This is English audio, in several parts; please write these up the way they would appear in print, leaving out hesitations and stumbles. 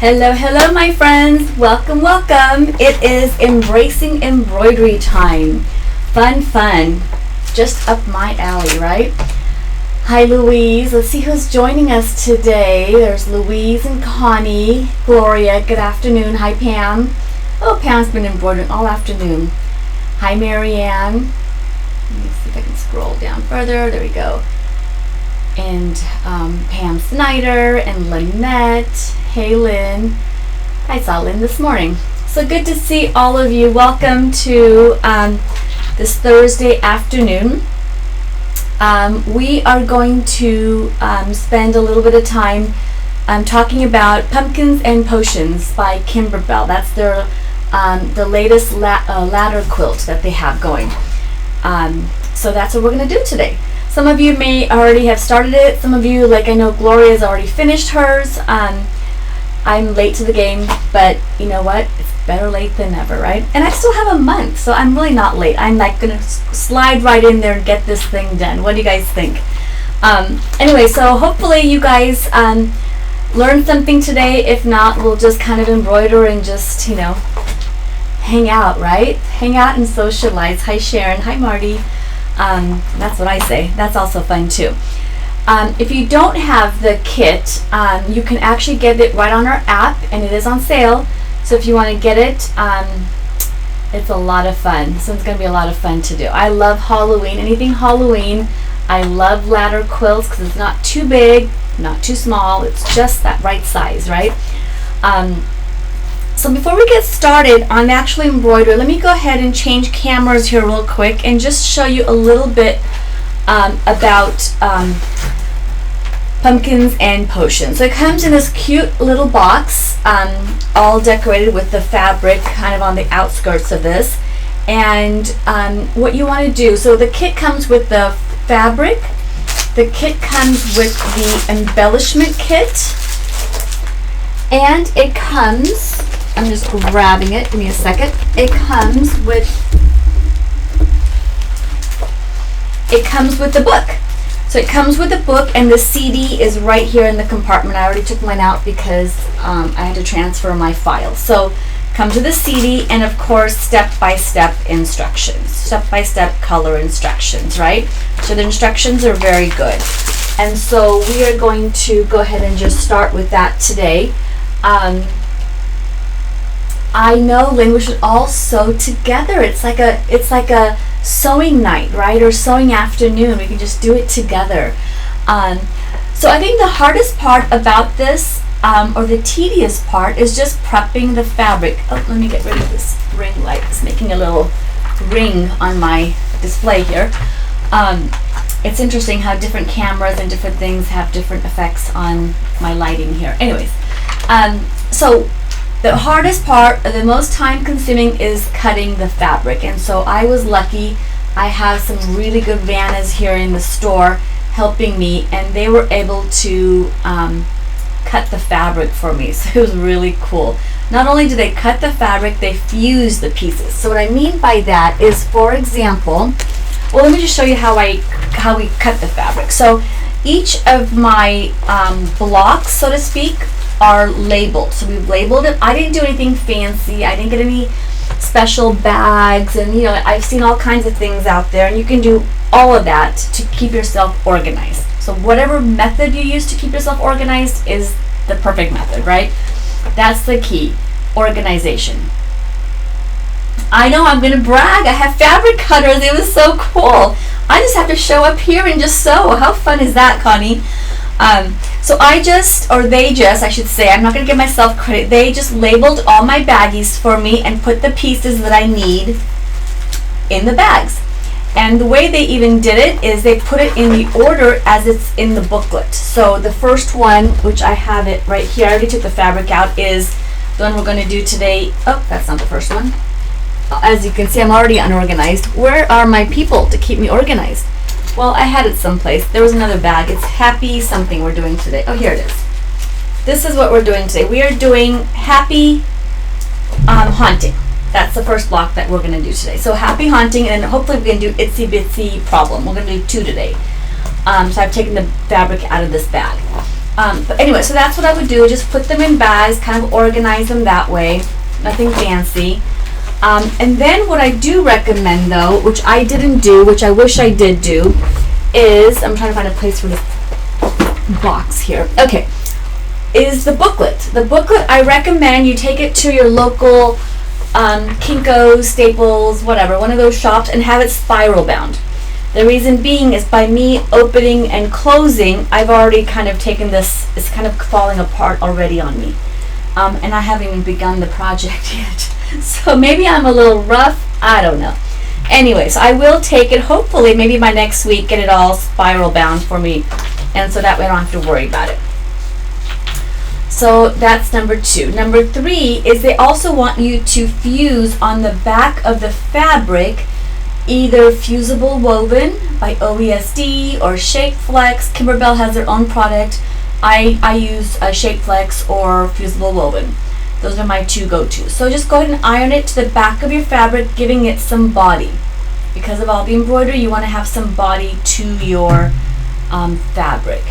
Hello, hello, my friends. Welcome, welcome. It is Embracing Embroidery time. Fun, fun. Just up my alley, right? Hi, Louise. Let's see who's joining us today. There's Louise and Connie. Gloria, good afternoon. Hi, Pam. Oh, Pam's been embroidering all afternoon. Hi, Marianne. Let me see if I can scroll down further. There we go. And Pam Snyder and Lynette. Hey, Lynn. I saw Lynn this morning. So good to see all of you. Welcome to this Thursday afternoon. We are going to spend a little bit of time talking about Pumpkins and Potions by Kimberbell. That's their the latest ladder quilt that they have going. So that's what we're going to do today. Some of you may already have started it. Some of you, like I know Gloria's already finished hers. I'm late to the game, but you know what? It's better late than never, right? And I still have a month, so I'm really not late. I'm like going to slide right in there and get this thing done. What do you guys think? Anyway, so hopefully you guys learned something today. If not, we'll just kind of embroider and just, you know, hang out, right? Hang out and socialize. Hi, Sharon. Hi, Marty. That's what I say. That's also fun too. If you don't have the kit, you can actually get it right on our app, and it is on sale. So if you want to get it, it's a lot of fun. So it's going to be a lot of fun to do. I love Halloween. Anything Halloween. I love ladder quilts because it's not too big, not too small. It's just that right size, right? So before we get started on actually embroidery, let me go ahead and change cameras here real quick and just show you a little bit about Pumpkins and Potions. So it comes in this cute little box, all decorated with the fabric kind of on the outskirts of this. And what you want to do, so the kit comes with the fabric, the kit comes with the embellishment kit, and it comes, I'm just grabbing it, give me a second, it comes with the book. So it comes with the book, and the CD is right here in the compartment. I already took mine out because I had to transfer my file. So it comes with a CD and of course step-by-step instructions, step-by-step color instructions, right? So the instructions are very good. And so we are going to go ahead and just start with that today. I know, Lynn, we should all sew together. It's like a sewing night, right? Or sewing afternoon. We can just do it together. So I think the hardest part about this, or the tedious part, is just prepping the fabric. Oh, let me get rid of this ring light. It's making a little ring on my display here. It's interesting how different cameras and different things have different effects on my lighting here. Anyways, so the hardest part, the most time consuming, is cutting the fabric. And so I was lucky. I have some really good Vannas here in the store helping me, and they were able to cut the fabric for me. So it was really cool. Not only do they cut the fabric, they fuse the pieces. So what I mean by that is, for example, well, let me just show you how we cut the fabric. So each of my blocks, so to speak, are labeled. So we've labeled it. I didn't do anything fancy. I didn't get any special bags, and you know, I've seen all kinds of things out there, and you can do all of that to keep yourself organized. So whatever method you use to keep yourself organized is the perfect method, right? That's the key, organization. I know, I'm gonna brag. I have fabric cutters. It was so cool. I just have to show up here and just sew. How fun is that, Connie? So I should say, I'm not going to give myself credit, they just labeled all my baggies for me and put the pieces that I need in the bags. And the way they even did it is they put it in the order as it's in the booklet. So the first one, which I have it right here, I already took the fabric out, is the one we're going to do today. Oh, that's not the first one. As you can see, I'm already unorganized. Where are my people to keep me organized? Well, I had it someplace. There was another bag. It's Happy something we're doing today. Oh, here it is. This is what we're doing today. We are doing Happy Haunting. That's the first block that we're going to do today. So Happy Haunting, and hopefully we can do Itsy Bitsy Problem. We're going to do 2 today. So I've taken the fabric out of this bag. But anyway, so that's what I would do. Just put them in bags, kind of organize them that way. Nothing fancy. And then what I do recommend though, which I didn't do, which I wish I did do, is, I'm trying to find a place for this box here. Okay, is the booklet. The booklet, I recommend you take it to your local Kinko's, Staples, whatever, one of those shops, and have it spiral bound. The reason being is by me opening and closing, I've already kind of taken this, it's kind of falling apart already on me. And I haven't even begun the project yet. So maybe I'm a little rough, I don't know. Anyway, so I will take it, hopefully, maybe by next week, get it all spiral bound for me. And so that way I don't have to worry about it. So that's number 2. Number 3 is they also want you to fuse on the back of the fabric either Fusible Woven by OESD or Shapeflex. Kimberbell has their own product. I use Shapeflex or Fusible Woven. Those are my 2 go-tos. So just go ahead and iron it to the back of your fabric, giving it some body. Because of all the embroidery, you want to have some body to your fabric.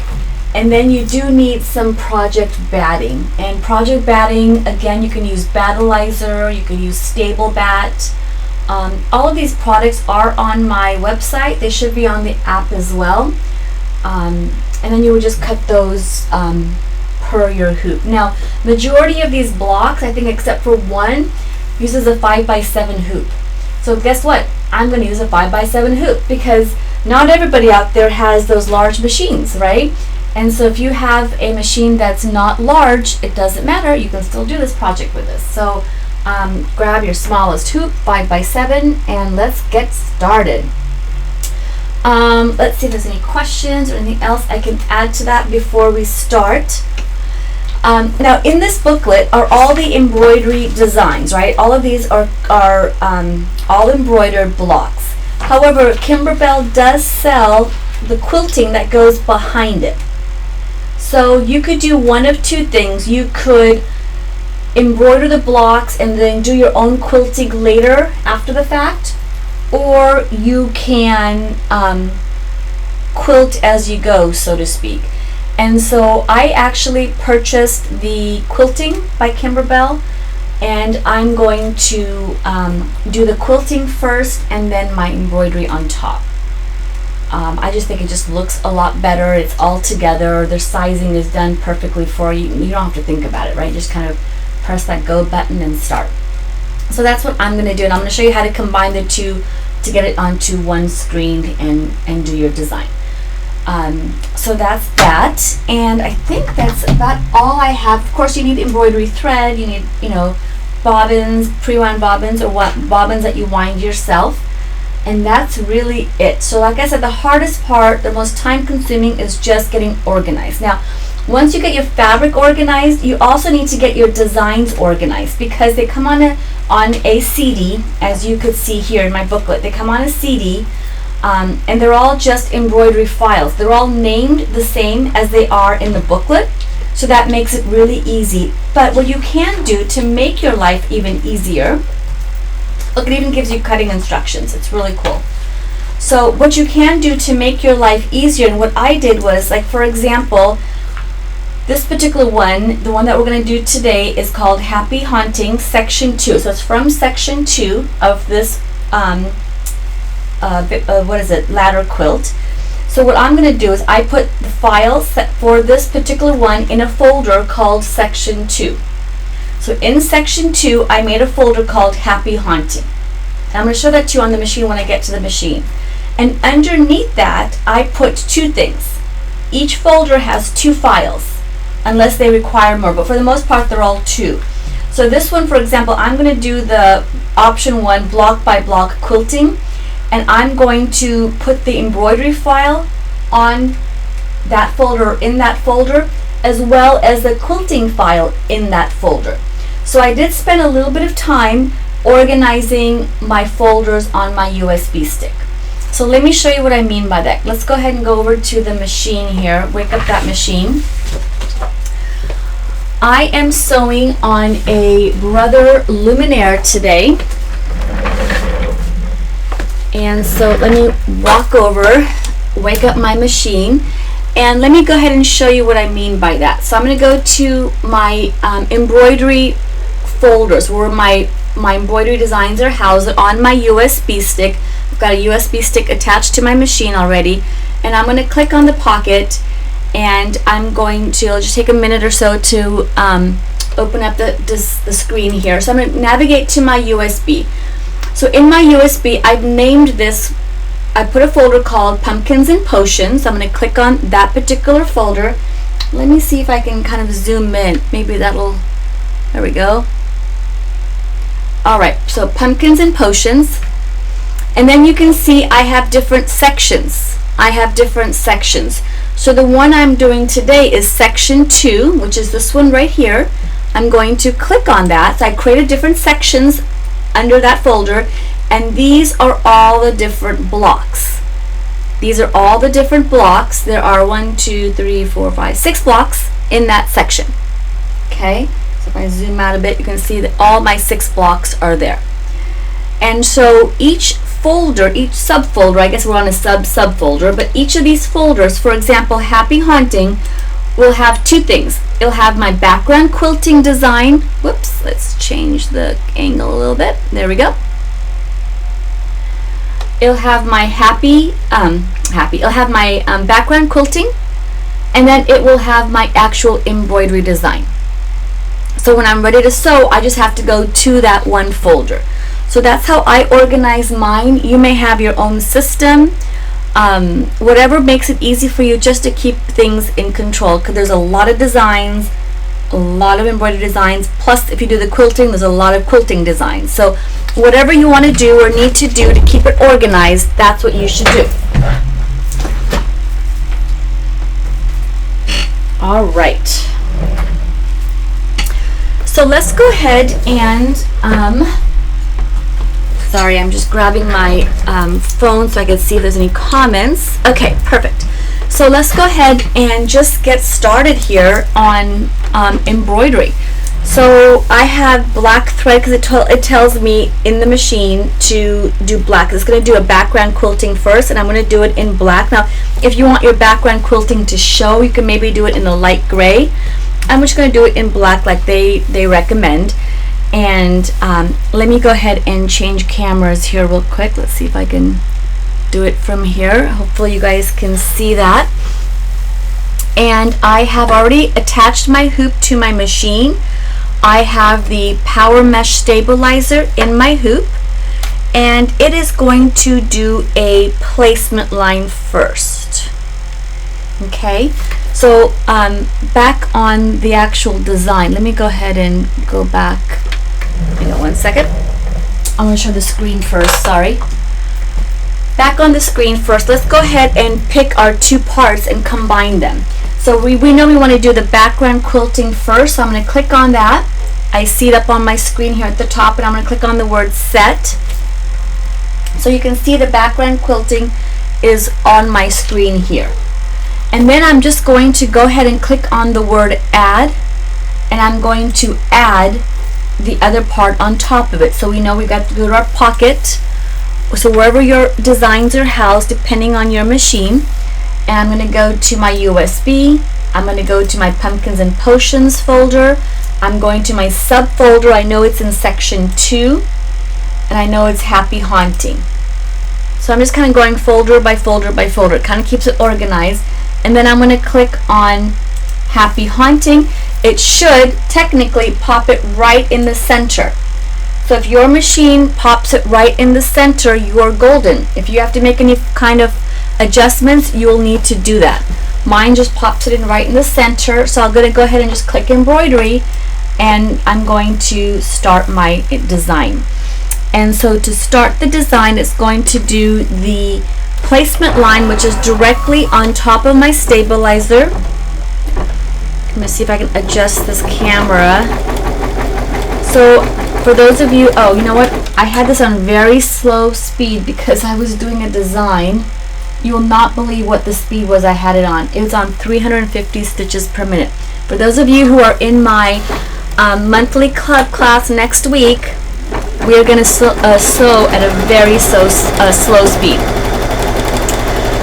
And then you do need some project batting. And project batting, again, you can use Battleizer, you can use Stable Bat. All of these products are on my website. They should be on the app as well. And then you would just cut those per your hoop. Now, majority of these blocks, I think except for one, uses a 5x7 hoop. So guess what? I'm going to use a 5x7 hoop because not everybody out there has those large machines, right? And so if you have a machine that's not large, it doesn't matter. You can still do this project with this. So grab your smallest hoop, 5x7, and let's get started. Let's see if there's any questions or anything else I can add to that before we start. Now in this booklet are all the embroidery designs, right? All of these are all embroidered blocks. However, Kimberbell does sell the quilting that goes behind it. So you could do one of 2 things. You could embroider the blocks and then do your own quilting later after the fact, or you can quilt as you go, so to speak. And so I actually purchased the quilting by Kimberbell, and I'm going to do the quilting first and then my embroidery on top. I just think it just looks a lot better. It's all together. The sizing is done perfectly for you. You don't have to think about it, right? You just kind of press that go button and start. So that's what I'm going to do, and I'm going to show you how to combine the 2 to get it onto one screen and do your design. So that's that, and I think that's about all I have. Of course, you need embroidery thread. You need, bobbins, pre-wound bobbins, or bobbins that you wind yourself. And that's really it. So like I said, the hardest part, the most time consuming, is just getting organized. Now, once you get your fabric organized, you also need to get your designs organized because they come on a CD, as you could see here in my booklet. They come on a CD, and they're all just embroidery files. They're all named the same as they are in the booklet, so that makes it really easy. But what you can do to make your life even easier, look, it even gives you cutting instructions. It's really cool. So what you can do to make your life easier, and what I did was, like for example, this particular one, the one that we're going to do today, is called Happy Haunting Section 2. So it's from Section 2 of this, ladder quilt. So what I'm going to do is I put the files for this particular one in a folder called Section 2. So in Section 2, I made a folder called Happy Haunting. And I'm going to show that to you on the machine when I get to the machine. And underneath that, I put 2 things. Each folder has 2 files, unless they require more, but for the most part, they're all 2. So this one, for example, I'm going to do the option 1 block by block quilting, and I'm going to put the embroidery file on that folder, in that folder, as well as the quilting file in that folder. So I did spend a little bit of time organizing my folders on my USB stick. So let me show you what I mean by that. Let's go ahead and go over to the machine here, wake up that machine. I am sewing on a Brother Luminaire today. And so let me walk over, wake up my machine. And let me go ahead and show you what I mean by that. So I'm going to go to my embroidery folders where my embroidery designs are housed on my USB stick. I've got a USB stick attached to my machine already, and I'm going to click on the pocket, and I'm going to, it'll just take a minute or so to open up the screen here. So I'm going to navigate to my USB. So in my USB, I've named this, I put a folder called Pumpkins and Potions. I'm going to click on that particular folder. Let me see if I can kind of zoom in. Maybe that'll, there we go. Alright, so Pumpkins and Potions. And then you can see I have different sections. So the one I'm doing today is section 2, which is this one right here. I'm going to click on that. So I created different sections under that folder, and these are all the different blocks. There are 6 blocks in that section. Okay, so if I zoom out a bit, you can see that all my 6 blocks are there. And so each folder, each subfolder, I guess we're on a subfolder, but each of these folders, for example, Happy Haunting, will have 2 things. It'll have my background quilting design. Whoops, let's change the angle a little bit. There we go. It'll have my it'll have my background quilting, and then it will have my actual embroidery design. So when I'm ready to sew, I just have to go to that one folder. So that's how I organize mine. You may have your own system, whatever makes it easy for you, just to keep things in control, because there's a lot of designs, a lot of embroidery designs, plus if you do the quilting, there's a lot of quilting designs. So whatever you want to do or need to do to keep it organized, that's what you should do. All right. So let's go ahead and, sorry, I'm just grabbing my phone so I can see if there's any comments. Okay, perfect. So let's go ahead and just get started here on embroidery. So I have black thread because it tells me in the machine to do black. It's going to do a background quilting first, and I'm going to do it in black. Now, if you want your background quilting to show, you can maybe do it in the light gray. I'm just going to do it in black like they recommend. And let me go ahead and change cameras here real quick. Let's see if I can do it from here. Hopefully you guys can see that. And I have already attached my hoop to my machine. I have the Power Mesh Stabilizer in my hoop, and it is going to do a placement line first. Okay, so back on the actual design, let me go ahead and go back. Hang on one second. I'm going to show the screen first, sorry. Back on the screen first, let's go ahead and pick our 2 parts and combine them. So we know we want to do the background quilting first, so I'm going to click on that. I see it up on my screen here at the top, and I'm going to click on the word set. So you can see the background quilting is on my screen here. And then I'm just going to go ahead and click on the word add, and I'm going to add the other part on top of it. So we know we got to go to our pocket, so wherever your designs are housed depending on your machine. And I'm going to go to my USB. I'm going to go to my Pumpkins and Potions folder. I'm going to my subfolder. I know it's in section 2, and I know it's Happy Haunting. So I'm just kind of going folder by folder by folder. It kind of keeps it organized. And then I'm going to click on Happy Haunting. It should technically pop it right in the center. So if your machine pops it right in the center, you're golden. If you have to make any kind of adjustments, you will need to do that. Mine just pops it in right in the center, so I'm going to go ahead and just click embroidery, and I'm going to start my design. And so to start the design, it's going to do the placement line, which is directly on top of my stabilizer. Let me see if I can adjust this camera. So for those of you, oh, you know what? I had this on very slow speed because I was doing a design. You will not believe what the speed was I had it on. It was on 350 stitches per minute. For those of you who are in my monthly club class next week, we are going to sew at a very slow speed.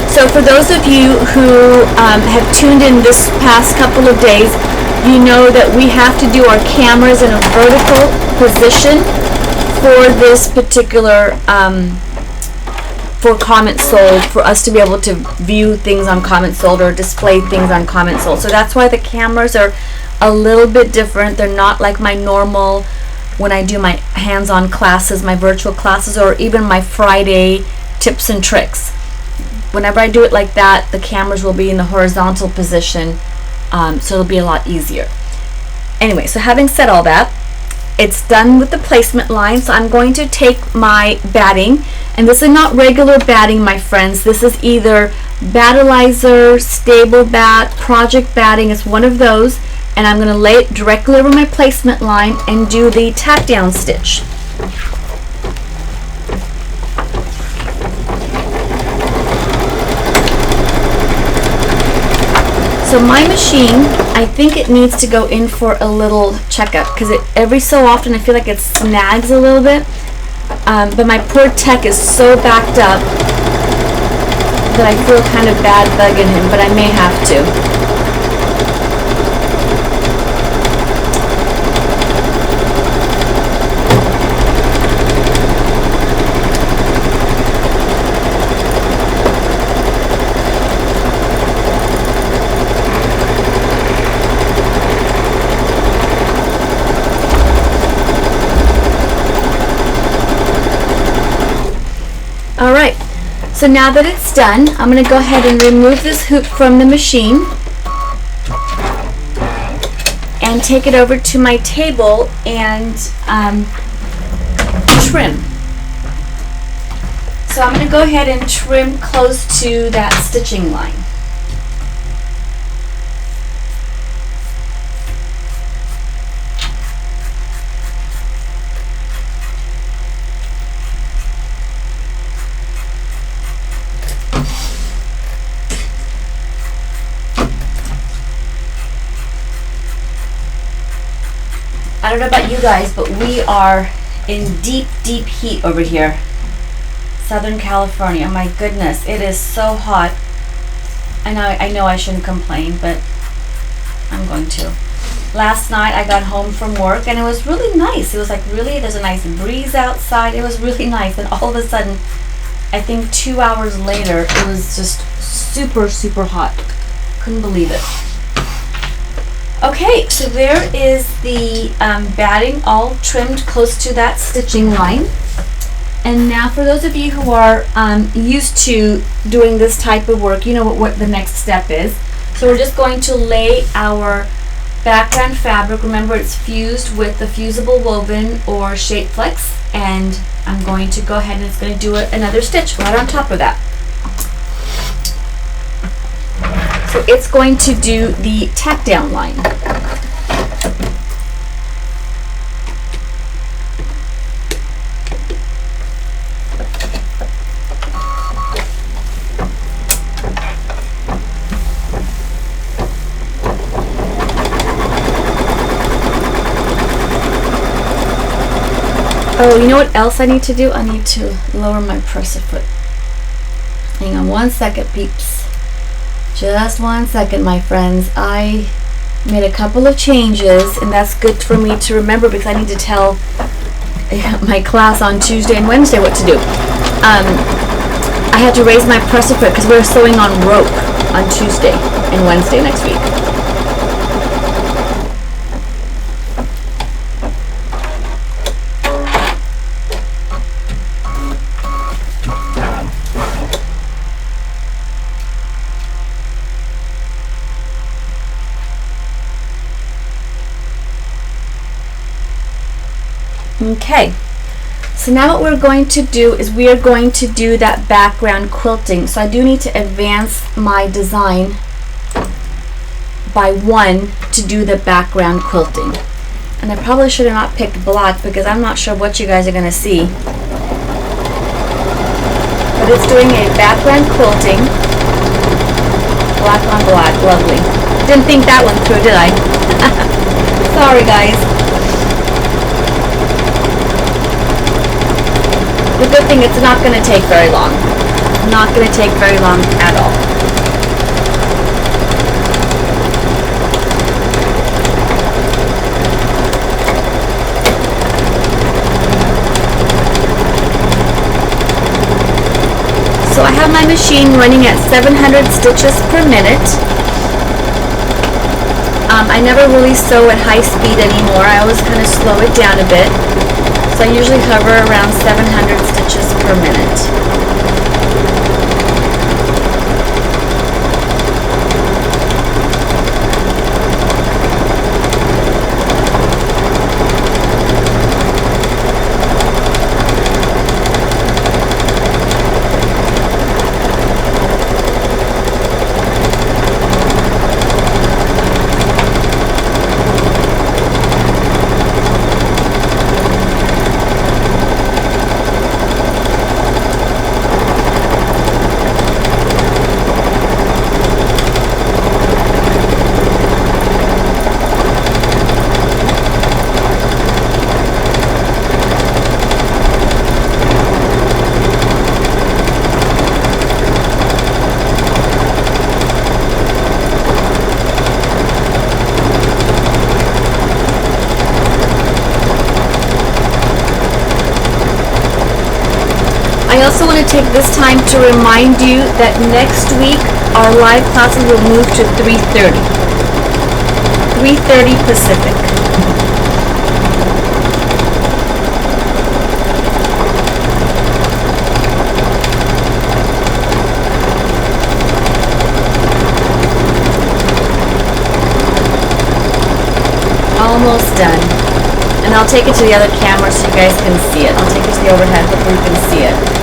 So So for those of you who have tuned in this past couple of days, you know that we have to do our cameras in a vertical position for this particular, for Comment Sold, for us to be able to view things on Comment Sold or display things on Comment Sold. So that's why the cameras are a little bit different. They're not like my normal, when I do my hands-on classes, my virtual classes, or even my Friday tips and tricks. Whenever I do it like that, the cameras will be in the horizontal position, so it'll be a lot easier. Anyway, so having said all that, it's done with the placement line. So I'm going to take my batting, and this is not regular batting, my friends. This is either Battleizer, Stable Bat, Project Batting. It's one of those, and I'm going to lay it directly over my placement line and do the tack down stitch. So my machine, I think it needs to go in for a little checkup, because every so often I feel like it snags a little bit. But my poor tech is so backed up that I feel kind of bad bugging him, but I may have to. Alright, so now that it's done, I'm going to go ahead and remove this hoop from the machine and take it over to my table and trim. So I'm going to go ahead and trim close to that stitching line. I don't know about you guys, but we are in deep, deep heat over here. Southern California. Oh my goodness, it is so hot. I know I shouldn't complain, but I'm going to. Last night I got home from work and it was really nice. It was like really, there's a nice breeze outside. It was really nice, and all of a sudden, I think 2 hours later, it was just super, super hot. Couldn't believe it. Okay, so there is the batting all trimmed close to that stitching line. And now for those of you who are used to doing this type of work, you know what the next step is. So we're just going to lay our background fabric. Remember, it's fused with the fusible woven or Shapeflex, and I'm going to go ahead and it's going to do another stitch right on top of that. So it's going to do the tack down line. Oh, you know what else I need to do? I need to lower my presser foot. Hang on one second, peeps. Just 1 second, my friends. I made a couple of changes, and that's good for me to remember because I need to tell my class on Tuesday and Wednesday what to do. I had to raise my presser foot because we're sewing on rope on Tuesday and Wednesday next week. Okay, so now what we're going to do is we are going to do that background quilting. So I do need to advance my design by 1 to do the background quilting. And I probably should have not picked black because I'm not sure what you guys are going to see. But it's doing a background quilting. Black on black, lovely. Didn't think that one through, did I? Sorry, guys. The good thing, it's not going to take very long. Not going to take very long at all. So I have my machine running at 700 stitches per minute. I never really sew at high speed anymore. I always kind of slow it down a bit. So I usually hover around 700 stitches per minute. I also want to take this time to remind you that next week our live classes will move to 3:30. 3:30 Pacific. Almost done. And I'll take it to the other camera so you guys can see it. I'll take it to the overhead, hopefully you can see it.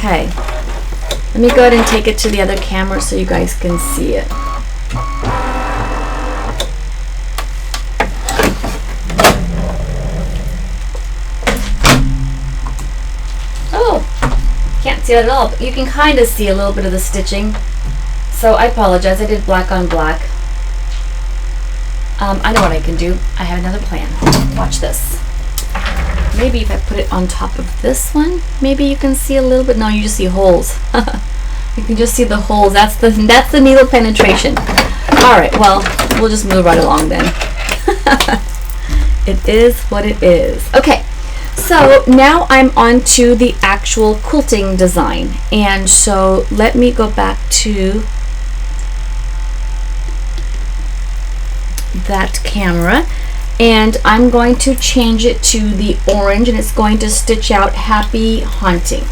Okay, let me go ahead and take it to the other camera so you guys can see it. Oh, can't see it at all, but you can kind of see a little bit of the stitching. So I apologize, I did black on black. I know what I can do. I have another plan. Watch this. Maybe if I put it on top of this one, maybe you can see a little bit. No, you just see holes. You can just see the holes. That's the needle penetration. All right, well, we'll just move right along then. It is what it is. Okay, so now I'm on to the actual quilting design. And so let me go back to that camera. And I'm going to change it to the orange, and it's going to stitch out Happy Haunting.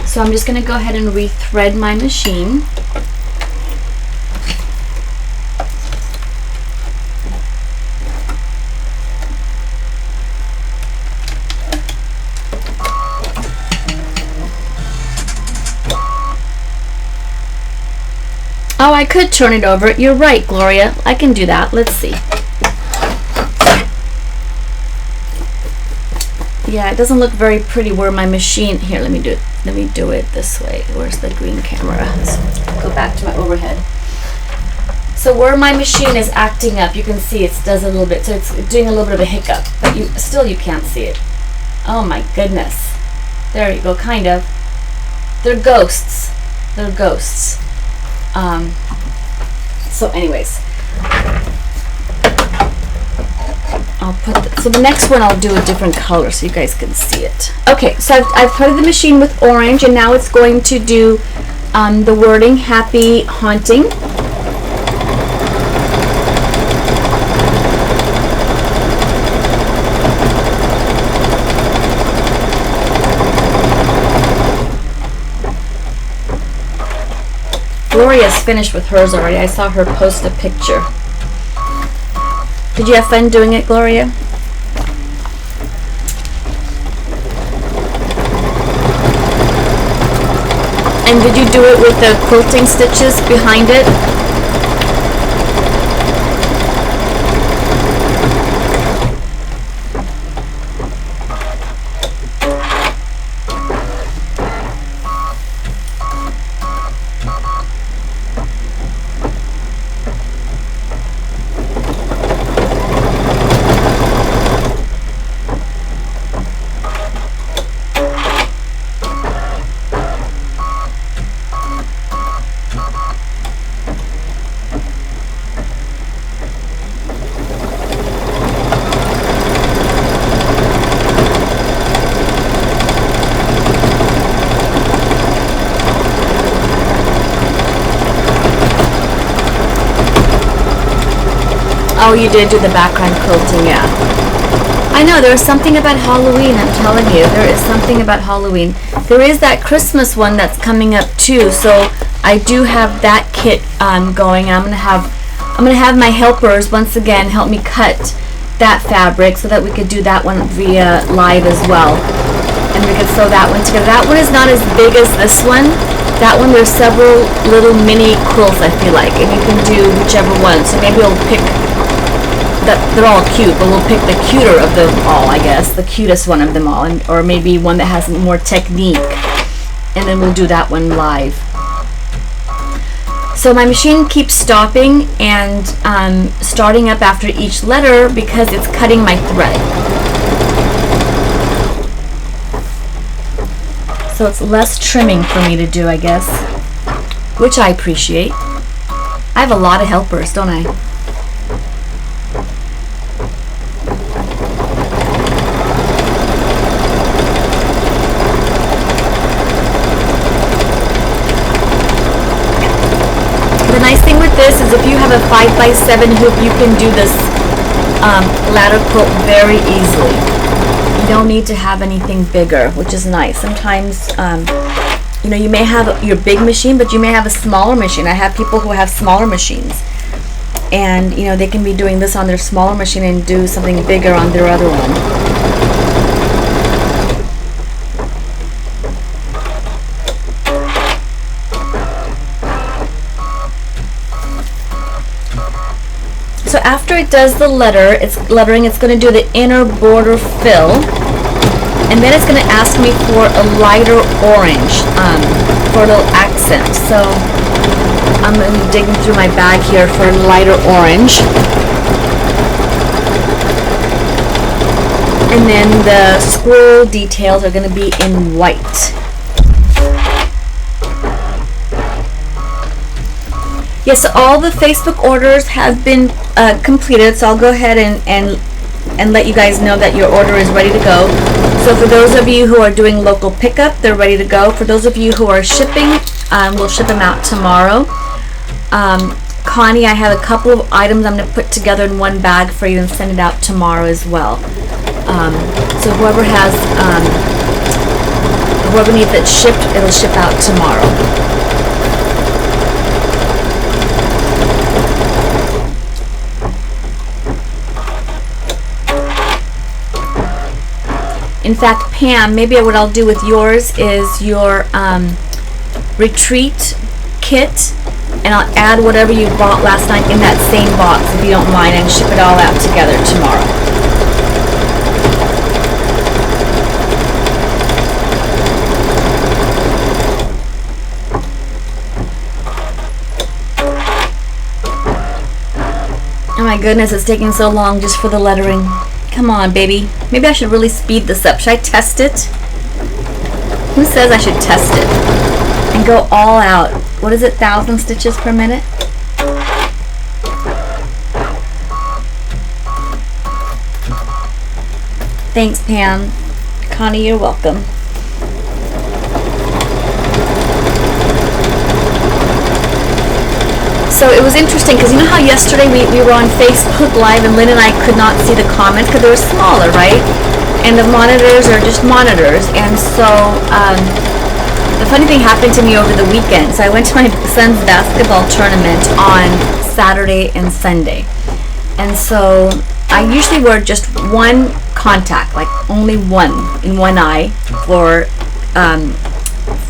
So I'm just going to go ahead and rethread my machine. Oh, I could turn it over. You're right, Gloria. I can do that. Let's see. Yeah, it doesn't look very pretty where my machine, here, let me do it this way. Where's the green camera? Let's go back to my overhead. So where my machine is acting up, you can see it does a little bit, so it's doing a little bit of a hiccup, but you can't see it. Oh my goodness. There you go, kind of. They're ghosts. They're ghosts. So anyways, so the next one I'll do a different color so you guys can see it. Okay, so I've coated the machine with orange, and now it's going to do the wording Happy Haunting. Gloria's finished with hers already. I saw her post a picture. Did you have fun doing it, Gloria? And did you do it with the quilting stitches behind it? Oh, you did do the background quilting, yeah. I know, there's something about Halloween, I'm telling you. There is something about Halloween. There is that Christmas one that's coming up too, so I do have that kit going. I'm gonna have my helpers once again help me cut that fabric so that we could do that one via live as well. And we could sew that one together. That one is not as big as this one. That one, there's several little mini quilts, I feel like, and you can do whichever one. So maybe we'll pick that. They're all cute, but we'll pick the cuter of them all, I guess, the cutest one of them all, or maybe one that has more technique, and then we'll do that one live. So my machine keeps stopping and starting up after each letter because it's cutting my thread. So it's less trimming for me to do, I guess, which I appreciate. I have a lot of helpers, don't I? The nice thing with this is if you have a 5x7 hoop, you can do this ladder quilt very easily. You don't need to have anything bigger, which is nice. Sometimes, you know, you may have your big machine, but you may have a smaller machine. I have people who have smaller machines, and you know, they can be doing this on their smaller machine and do something bigger on their other one. So after it does the lettering, it's going to do the inner border fill, and then it's going to ask me for a lighter orange for a little accent. So I'm going to be digging through my bag here for a lighter orange, and then the squirrel details are going to be in white. Yes, all the Facebook orders have been completed, so I'll go ahead and let you guys know that your order is ready to go. So for those of you who are doing local pickup, they're ready to go. For those of you who are shipping, we'll ship them out tomorrow. Connie, I have a couple of items I'm going to put together in one bag for you and send it out tomorrow as well. So whoever needs it shipped, it'll ship out tomorrow. In fact, Pam, maybe what I'll do with yours is your retreat kit, and I'll add whatever you bought last night in that same box, if you don't mind, and ship it all out together tomorrow. Oh my goodness, it's taking so long just for the lettering. Come on, baby. Maybe I should really speed this up. Should I test it? Who says I should test it? And go all out. What is it, 1,000 stitches per minute? Thanks, Pam. Connie, you're welcome. So it was interesting because you know how yesterday we were on Facebook Live and Lynn and I could not see the comments because they were smaller, right? And the monitors are just monitors. And so the funny thing happened to me over the weekend. So I went to my son's basketball tournament on Saturday and Sunday. And so I usually wear just one contact, like only one in one eye for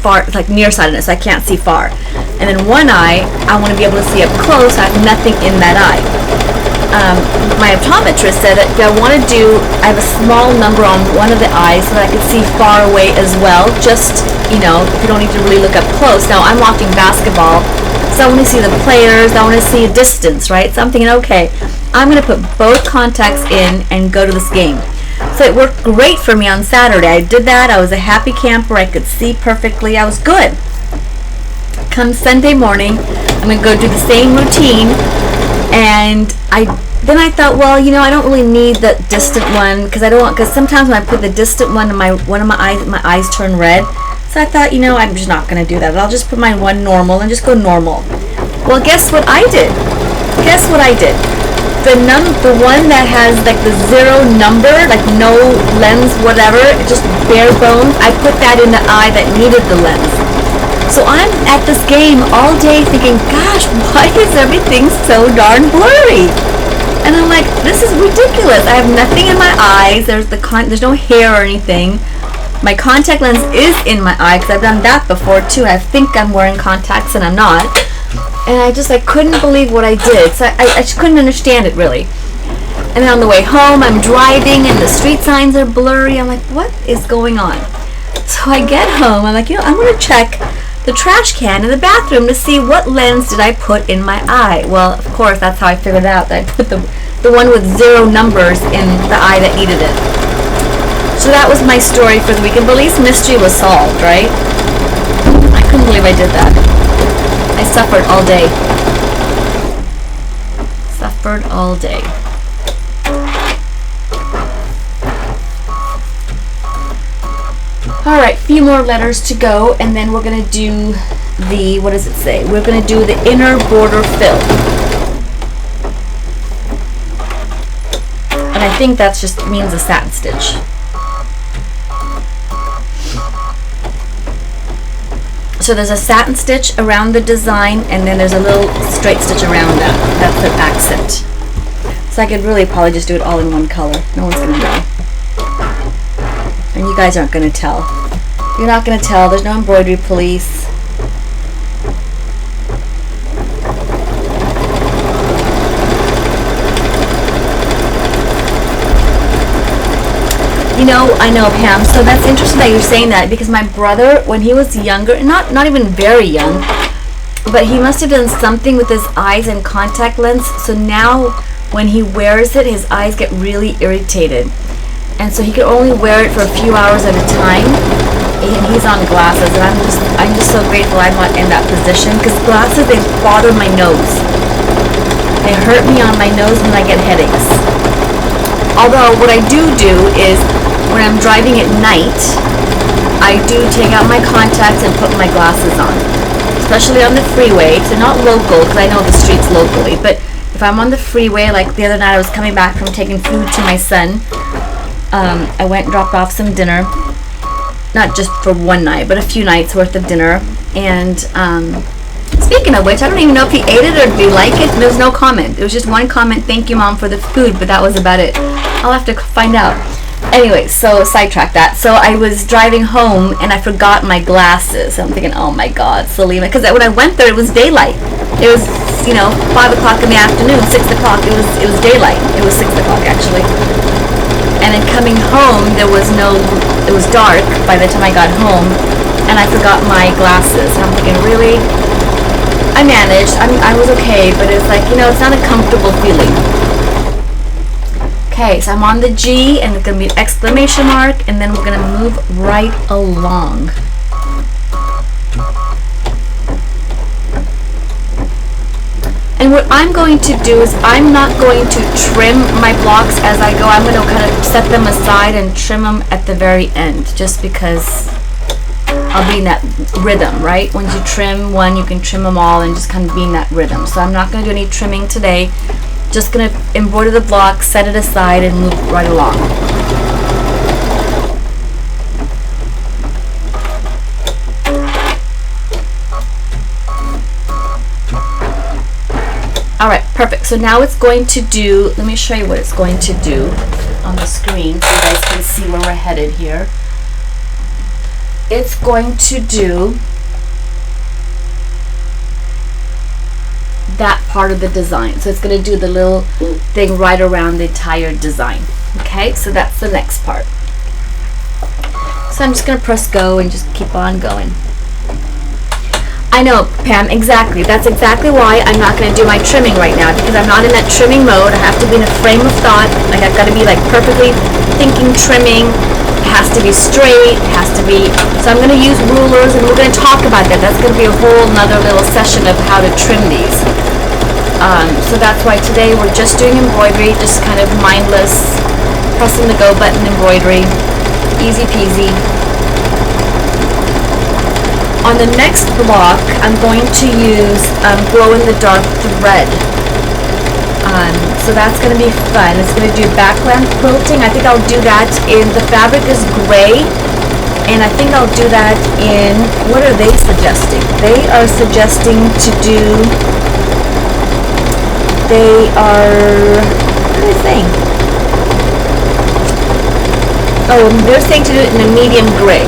far, like nearsightedness, so I can't see far. And then one eye, I want to be able to see up close. I have nothing in that eye. My optometrist said that if I want to do, I have a small number on one of the eyes so that I could see far away as well. Just, you know, if you don't need to really look up close. Now I'm watching basketball, so I want to see the players. I want to see distance, right? So I'm thinking, okay, I'm going to put both contacts in and go to this game. So it worked great for me on Saturday. I did that. I was a happy camper. I could see perfectly. I was good. Come Sunday morning, I'm going to go do the same routine. And then I thought, well, you know, I don't really need the distant one because sometimes when I put the distant one in my eyes turn red. So I thought, you know, I'm just not going to do that. I'll just put my one normal and just go normal. Well, guess what I did? The one that has like the 0 number, like no lens, whatever, just bare bones, I put that in the eye that needed the lens. So I'm at this game all day thinking, gosh, why is everything so darn blurry? And I'm like, this is ridiculous. I have nothing in my eyes. There's no hair or anything. My contact lens is in my eye because I've done that before too. I think I'm wearing contacts and I'm not. And I couldn't believe what I did. So I just couldn't understand it really. And then on the way home, I'm driving and the street signs are blurry. I'm like, what is going on? So I get home. I'm like, you know, I'm going to check the trash can in the bathroom to see what lens did I put in my eye. Well, of course, that's how I figured out that I put the one with 0 numbers in the eye that needed it. So that was my story for the weekend. But at least mystery was solved, right? I couldn't believe I did that. I suffered all day. Alright, few more letters to go, and then we're going to do the, what does it say? We're going to do the inner border fill. And I think that just means a satin stitch. So there's a satin stitch around the design, and then there's a little straight stitch around that. That's an accent. So I could really probably just do it all in one color. No one's going to know. And you guys aren't going to tell. You're not going to tell. There's no embroidery police. I know, Pam. So that's interesting that you're saying that, because my brother, when he was younger, not even very young, but he must have done something with his eyes and contact lens. So now when he wears it, his eyes get really irritated. And so he could only wear it for a few hours at a time. And he's on glasses, and I'm just so grateful I'm not in that position, because glasses, they bother my nose. They hurt me on my nose when I get headaches. Although what I do is when I'm driving at night, I do take out my contacts and put my glasses on, especially on the freeway. So not local, because I know the streets locally, but if I'm on the freeway, like the other night I was coming back from taking food to my son. I went and dropped off some dinner, not just for one night, but a few nights worth of dinner. And speaking of which, I don't even know if he ate it or did he like it. There was no comment. It was just one comment, "Thank you, Mom, for the food," but that was about it. I'll have to find out. Anyway, so sidetrack that. So I was driving home and I forgot my glasses. I'm thinking, oh my God, Salima, because when I went there, it was daylight. It was 5 o'clock in the afternoon, 6 o'clock. It was daylight. It was 6 o'clock actually. And then coming home, it was dark by the time I got home, and I forgot my glasses. And I'm thinking, really? I managed. I was okay, but it's like, it's not a comfortable feeling. Okay, so I'm on the G, and it's going to be an exclamation mark, and then we're going to move right along. And what I'm going to do is I'm not going to trim my blocks as I go. I'm going to kind of set them aside and trim them at the very end, just because I'll be in that rhythm, right? Once you trim one, you can trim them all and just kind of be in that rhythm. So I'm not going to do any trimming today. Just going to embroider the block, set it aside, and move right along. Alright, perfect. So now it's going to do, let me show you what it's going to do on the screen so you guys can see where we're headed here. it's going to do that part of the design. So it's going to do the little thing right around the entire design. Okay, so that's the next part. So I'm just going to press go and just keep on going. I know, Pam, exactly. That's exactly why I'm not going to do my trimming right now, because I'm not in that trimming mode. I have to be in a frame of thought. Like, I've got to be like perfectly thinking trimming. It has to be straight. It has to be... So I'm going to use rulers, and we're going to talk about that. That's going to be a whole nother little session of how to trim these. So that's why today we're just doing embroidery, just kind of mindless, pressing the go button embroidery. Easy peasy. On the next block, I'm going to use glow-in-the-dark thread. So that's going to be fun. It's going to do background quilting. I think I'll do that in, the fabric is gray, and I think I'll do that in, what are they suggesting? They are suggesting to do, they are, what are they saying? Oh, they're saying to do it in a medium gray.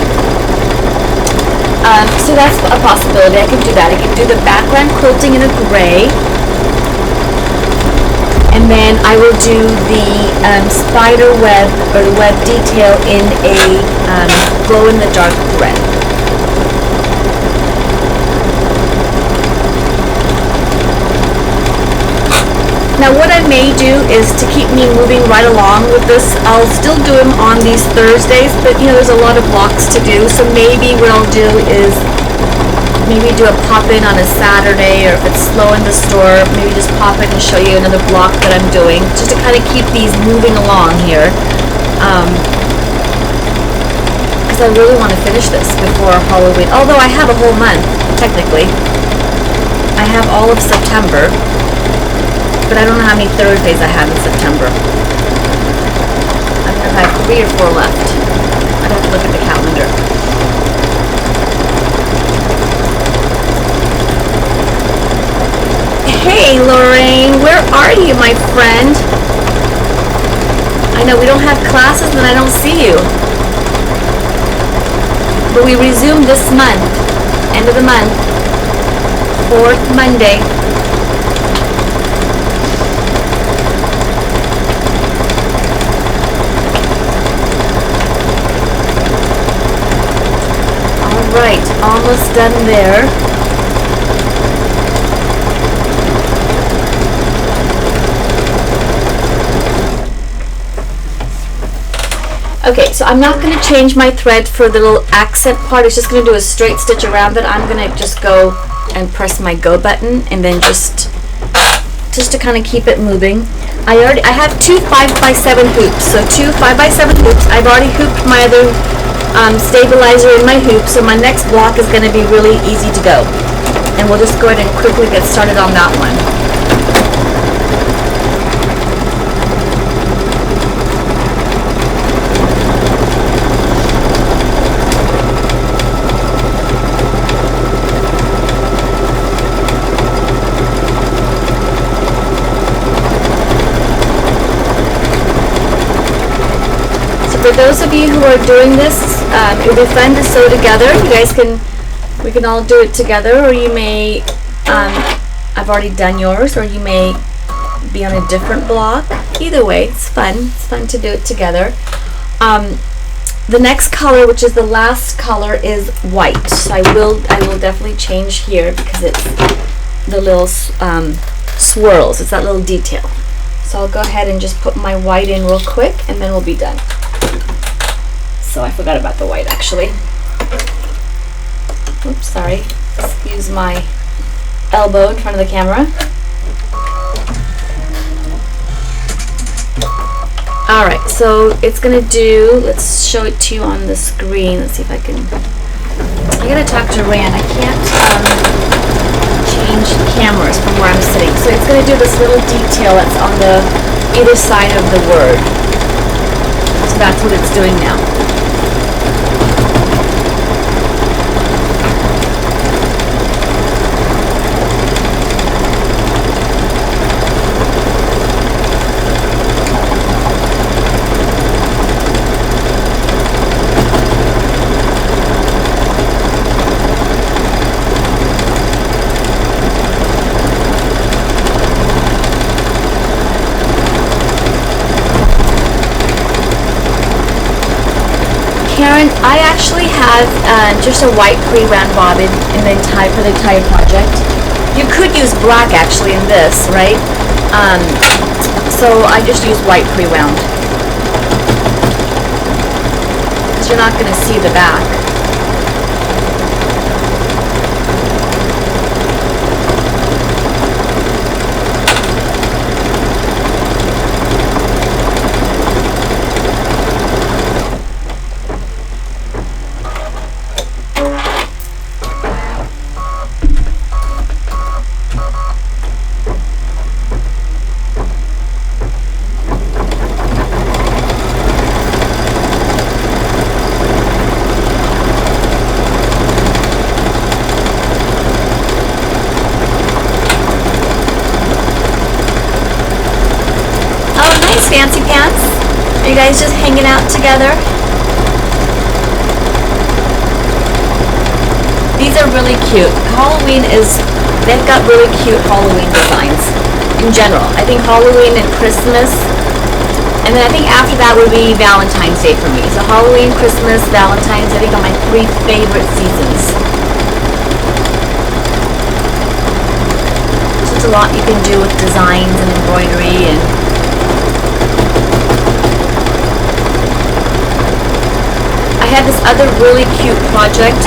So that's a possibility. I can do that. I can do the background quilting in a gray, and then I will do the spider web or the web detail in a glow-in-the-dark thread. Now what I may do is, to keep me moving right along with this, I'll still do them on these Thursdays, but you know, there's a lot of blocks to do, so maybe what I'll do is maybe do a pop-in on a Saturday, or if it's slow in the store, maybe just pop in and show you another block that I'm doing, just to kind of keep these moving along here. Because I really want to finish this before Halloween, although I have a whole month, technically. I have all of September. But I don't know how many Thursdays I have in September. I think I have 3 or 4 left. I'd have to look at the calendar. Hey, Lorraine, where are you, my friend? I know we don't have classes and I don't see you. But we resume this month, end of the month, 4th Monday. Right, almost done there. Okay, so I'm not going to change my thread for the little accent part. It's just going to do a straight stitch around it. I'm going to just go and press my go button, and then just to kind of keep it moving. I have 2 5x7 hoops, so 2 5x7 hoops. I've already hooped my other stabilizer in my hoop, so my next block is going to be really easy to go, and we'll just go ahead and quickly get started on that one. For those of you who are doing this, it will be fun to sew together. You guys we can all do it together, or you may, I've already done yours, or you may be on a different block. Either way, it's fun. It's fun to do it together. The next color, which is the last color, is white. So I will definitely change here, because it's the little swirls. It's that little detail. So I'll go ahead and just put my white in real quick, and then we'll be done. So I forgot about the white, actually. Oops, sorry. Excuse my elbow in front of the camera. Alright, so it's going to do, let's show it to you on the screen. Let's see if I can, I gotta talk to Rand. I can't change cameras from where I'm sitting. So it's going to do this little detail that's on the either side of the word. So that's what it's doing now. I actually have just a white pre-wound bobbin in the for the entire project. You could use black actually in this, right? So I just use white pre-wound. Because you're not going to see the back. Fancy pants? Are you guys just hanging out together? These are really cute. Halloween they've got really cute Halloween designs in general. I think Halloween and Christmas, and then I think after that would be Valentine's Day for me. So Halloween, Christmas, Valentine's, I think are my 3 favorite seasons. There's a lot you can do with designs and embroidery and I have this other really cute project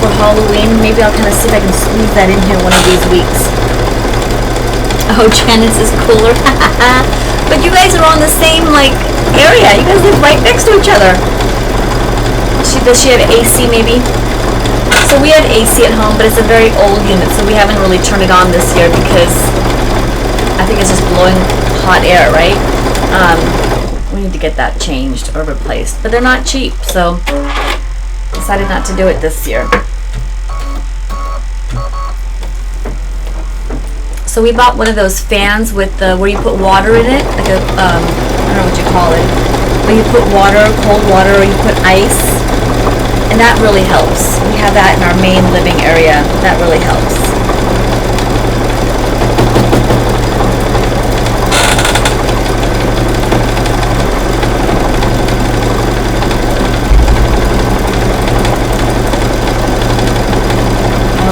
for Halloween. Maybe I'll kind of see if I can squeeze that in here one of these weeks. Oh, Janice is cooler. But you guys are on the same, area. You guys live right next to each other. Does she have AC, maybe? So we have AC at home, but it's a very old unit, so we haven't really turned it on this year because I think it's just blowing hot air, right? We need to get that changed or replaced, but they're not cheap, so decided not to do it this year. So we bought one of those fans with where you put water in it, like a I don't know what you call it, where you put water, cold water, or you put ice, and that really helps. We have that in our main living area. That really helps.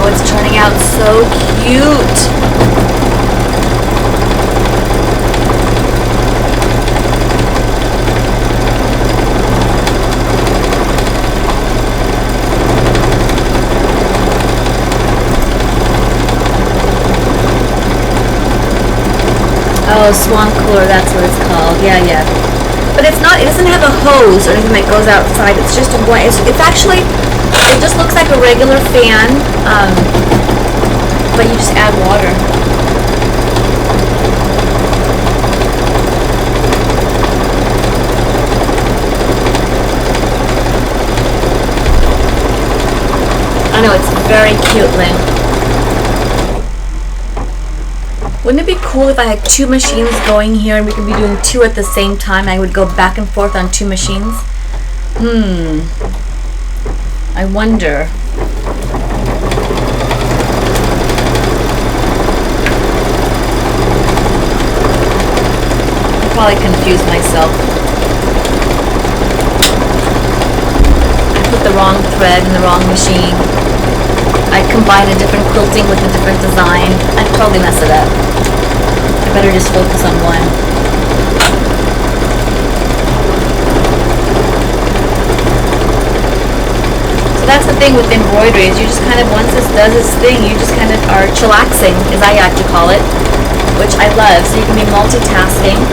It's turning out so cute. Oh, swan cooler, that's what it's called. Yeah. But it doesn't have a hose or anything that goes outside. It's just it's actually, it just looks like a regular fan, but you just add water. I know, it's very cute, Lynn. Wouldn't it be cool if I had 2 machines going here and we could be doing 2 at the same time? I would go back and forth on 2 machines. I wonder. I probably confused myself. I put the wrong thread in the wrong machine. I combine a different quilting with a different design. I'd probably mess it up. I better just focus on one. So that's the thing with embroidery, is you just kind of, once this does its thing, you just kind of are chillaxing, as I like to call it, which I love. So you can be multitasking.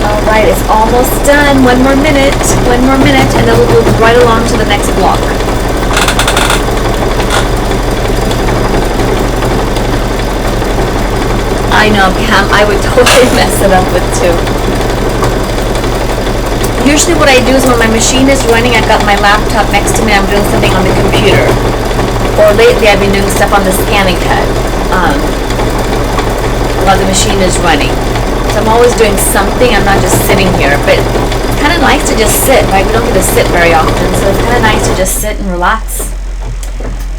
Alright, it's almost done. One more minute, and then we'll move right along to the next block. I know, Pam, I would totally mess it up with 2. Usually what I do is when my machine is running, I've got my laptop next to me, I'm doing something on the computer. Or lately I've been doing stuff on the ScanNCut while the machine is running. So I'm always doing something, I'm not just sitting here, but it's kind of nice to just sit, right? We don't get to sit very often, so it's kind of nice to just sit and relax.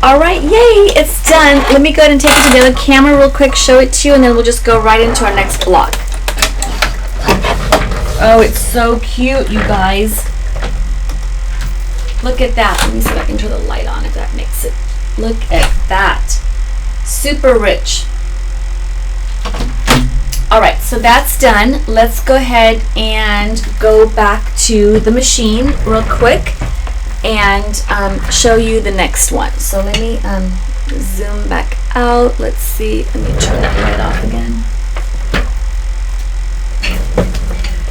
Alright, yay, it's done. Let me go ahead and take it to the other camera real quick, show it to you, and then we'll just go right into our next block. Oh, it's so cute, you guys. Look at that. Let me see if I can turn the light on if that makes it. Look at that. Super rich. Alright, so that's done. Let's go ahead and go back to the machine real quick and show you the next one. So let me zoom back out. Let's see. Let me turn that light off again.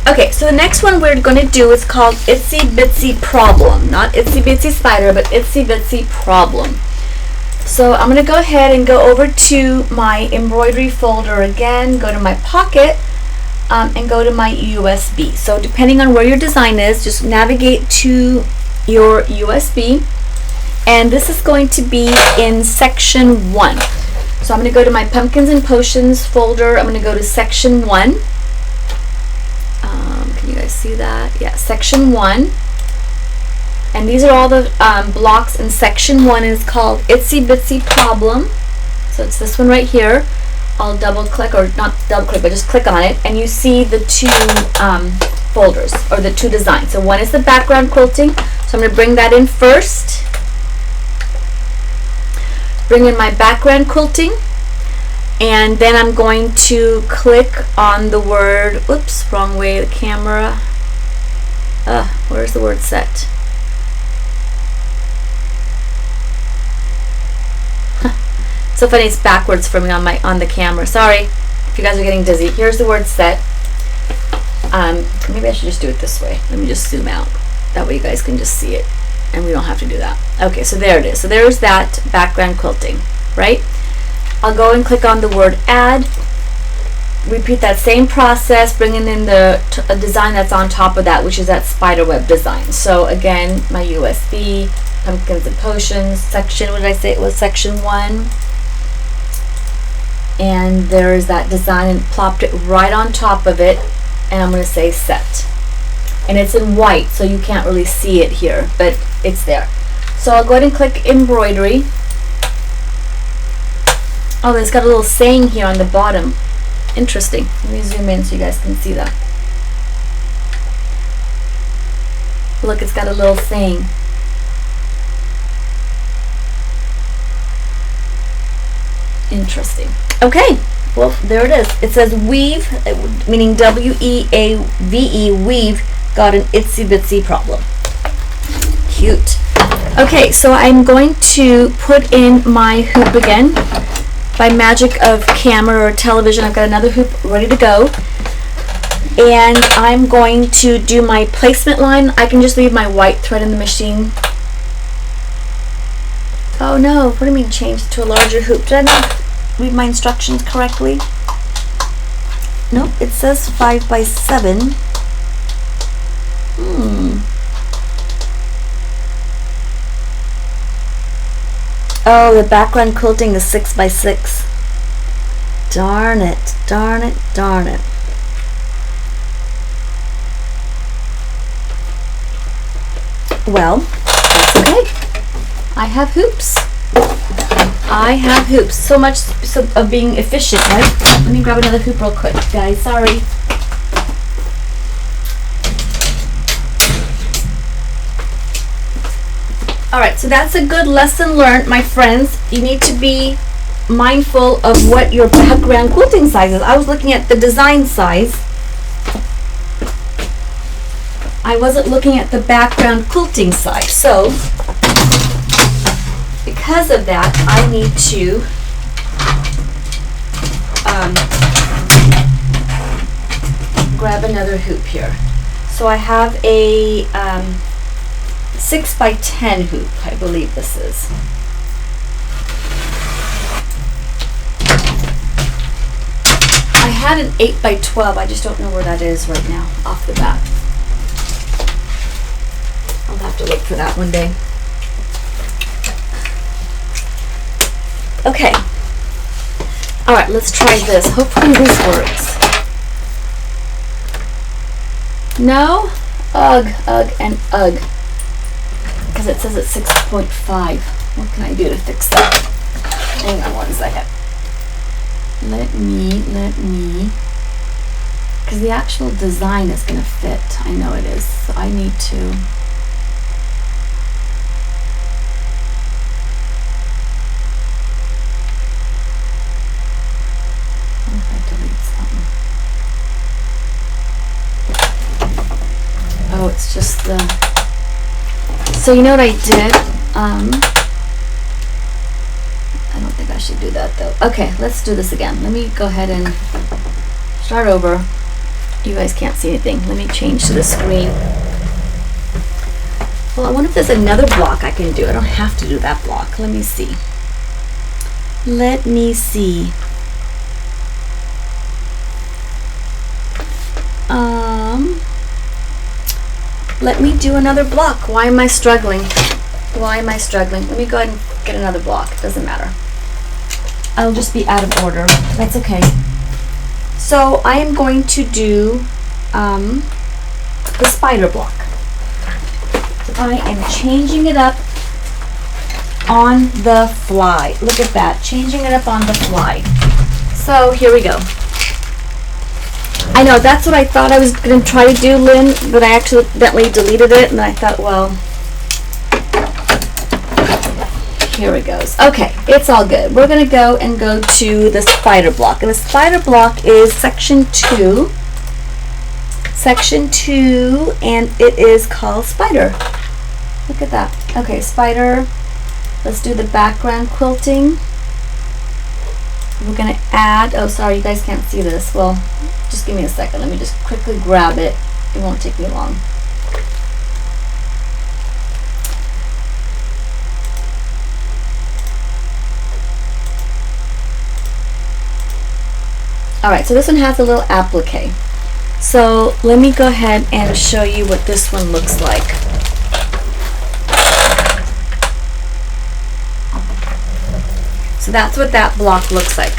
Okay, so the next one we're going to do is called Itsy Bitsy Problem. Not Itsy Bitsy Spider, but Itsy Bitsy Problem. So I'm going to go ahead and go over to my embroidery folder again, go to my pocket, and go to my USB. So depending on where your design is, just navigate to your USB. And this is going to be in section 1. So I'm going to go to my Pumpkins and Potions folder. I'm going to go to section 1. Can you guys see that? Yeah, section 1. And these are all the blocks in section 1. Is called Itsy Bitsy Problem. So it's this one right here. I'll double click, or not double click, but just click on it, and you see the two folders, or the two designs. So one is the background quilting. So I'm going to bring that in first. Bring in my background quilting. And then I'm going to click on the word, oops, wrong way, the camera. Where's the word set? So funny, it's backwards for me on the camera. Sorry if you guys are getting dizzy. Here's the word set. Maybe I should just do it this way. Let me just zoom out. That way you guys can just see it and we don't have to do that. Okay, so there it is. So there's that background quilting, right? I'll go and click on the word add. Repeat that same process, bringing in the design that's on top of that, which is that spiderweb design. So again, my USB, Pumpkins and Potions section. What did I say? It was section 1. And there's that design, and plopped it right on top of it. And I'm going to say set. And it's in white, so you can't really see it here, but it's there. So I'll go ahead and click embroidery. Oh, it's got a little saying here on the bottom. Interesting. Let me zoom in so you guys can see that. Look, it's got a little saying. Interesting. Okay, well, there it is. It says weave, meaning W-E-A-V-E, weave, got an itsy bitsy problem. Cute. Okay, so I'm going to put in my hoop again. By magic of camera or television, I've got another hoop ready to go. And I'm going to do my placement line. I can just leave my white thread in the machine. Oh no, what do you mean change to a larger hoop? Did I not read my instructions correctly? Nope, it says 5 by 7. Oh, the background quilting is 6 by 6. Darn it, darn it, darn it. Well, that's okay. I have hoops. I have hoops. So much of being efficient, right? Let me grab another hoop real quick, guys. Sorry. Alright, so that's a good lesson learned, my friends. You need to be mindful of what your background quilting size is. I was looking at the design size. I wasn't looking at the background quilting size. So, because of that, I need to grab another hoop here. So I have a 6 by 10 hoop, I believe this is. I had an 8 by 12, I just don't know where that is right now, off the bat. I'll have to look for that one day. Okay. Alright, let's try this. Hopefully this works. No? Ugh, ugh, and ugh. Because it says it's 6.5. What can I do to fix that? Hang on one second. Let me because the actual design is going to fit. I know it is. So I need to. What if I delete something? Oh, it's just the. So you know what I did? I don't think I should do that though. Okay, let's do this again. Let me go ahead and start over. You guys can't see anything. Let me change to the screen. Well, I wonder if there's another block I can do. I don't have to do that block. Let me see. Let me see. Let me do another block. Why am I struggling? Why am I struggling? Let me go ahead and get another block. Doesn't matter. I'll just be out of order. That's okay. So I am going to do the spider block. I am changing it up on the fly. Look at that. Changing it up on the fly. So here we go. I know, that's what I thought I was going to try to do, Lynn, but I accidentally deleted it, and I thought, well, here it goes. Okay, it's all good. We're going to go to the spider block. And the spider block is section 2. Section 2, and it is called spider. Look at that. Okay, spider. Let's do the background quilting. We're going to add, oh, sorry, you guys can't see this. Well, just give me a second. Let me just quickly grab it. It won't take me long. Alright, so this one has a little applique. So let me go ahead and show you what this one looks like. So that's what that block looks like.